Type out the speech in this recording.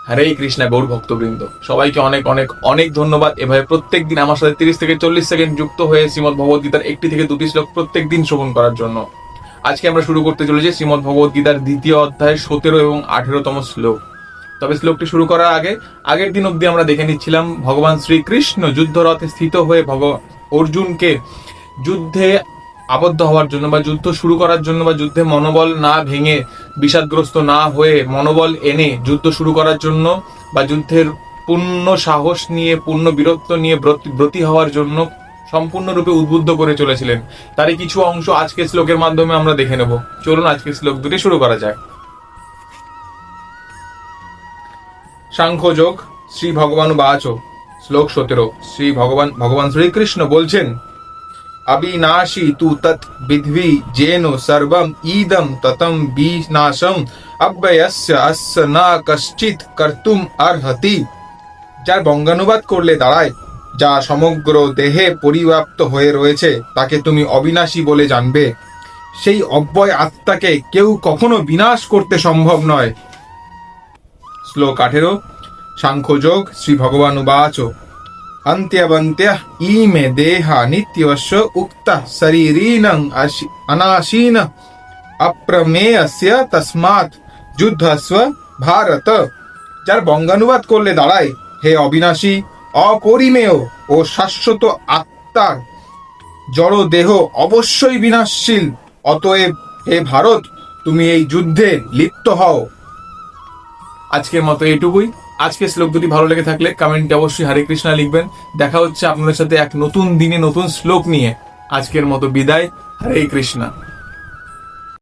হরে কৃষ্ণা গৌর ভক্তবৃন্দ, সবাইকে অনেক অনেক অনেক ধন্যবাদ। এভাবে প্রত্যেকদিন আমার সাথে 30 থেকে 40 সেকেন্ড যুক্ত হয়ে শ্রীমদ ভগবদ গীতার একটি থেকে দুটি শ্লোক প্রত্যেক দিন শ্রবণ করার জন্য। আজকে আমরা শুরু করতে চলেছি শ্রীমদ ভগবদ গীতার দ্বিতীয় অধ্যায় 17 এবং 18তম শ্লোক। তবে শ্লোকটি শুরু করার আগে আগের দিন অব্দি আমরা দেখে নিচ্ছিলাম ভগবান শ্রীকৃষ্ণ যুদ্ধরথে স্থিত হয়ে অর্জুনকে যুদ্ধে আবদ্ধ হওয়ার জন্য বা যুদ্ধ শুরু করার জন্য বা যুদ্ধে মনোবল না ভেঙে বিষাদগ্রস্ত না হয়ে মনোবল এনে যুদ্ধ শুরু করার জন্য বা যুদ্ধের পূর্ণ সাহস নিয়ে পূর্ণ বীরত্ব নিয়ে ব্রতী হওয়ার জন্য সম্পূর্ণরূপে উদ্বুদ্ধ করে চলেছিলেন। তারই কিছু অংশ আজকের শ্লোকের মাধ্যমে আমরা দেখে নেব। চলুন আজকের শ্লোক দুটি শুরু করা যায়। সাংখ্যযোগ শ্রী ভগবান বাচ। শ্লোক 17। শ্রী ভগবান শ্রীকৃষ্ণ বলছেন, अविनाशी तु तत् विद्वि जेनो सर्वम ईदम ततम विनाशम अव्ययस्य अस्य न कश्चित् कर्तुम अर्हति। যার বঙ্গানুবাদ করলে দাঁড়ায়, যা সমগ্র দেহে পরিব্যাপ্ত হয়ে রয়েছে তাকে তুমি অবিনাশী বলে জানবে। সেই অব্যয় আত্মাকে কেউ কখনো বিনাশ করতে সম্ভব নয়। শ্লোক 18। সাংখ্যযোগ শ্রী ভগবানুবাচ। अन्त्यवन्त्यः इमे देहा नित्यवश्य उक्तः शरीरिणं अनाशीन अप्रमेयस्य तस्मात् যুদ্ধস্ব ভারত। যার বঙ্গানুবাদ করলে দাঁড়ায়, হে অবিনাশী, অপরিমেয় ও শাশ্বত আত্মার জড় দেহ অবশ্যই বিনাশশীল। অতএব হে ভারত, তুমি এই যুদ্ধে লিপ্ত হও। আজকের মতো এটুকুই। আজকের শ্লোক দুটি ভালো লেগে থাকলে কমেন্টে অবশ্যই হরে কৃষ্ণা লিখবেন। দেখা হচ্ছে আপনাদের সাথে এক নতুন দিনে নতুন শ্লোক নিয়ে। আজকের মতো বিদায়। হরে কৃষ্ণা।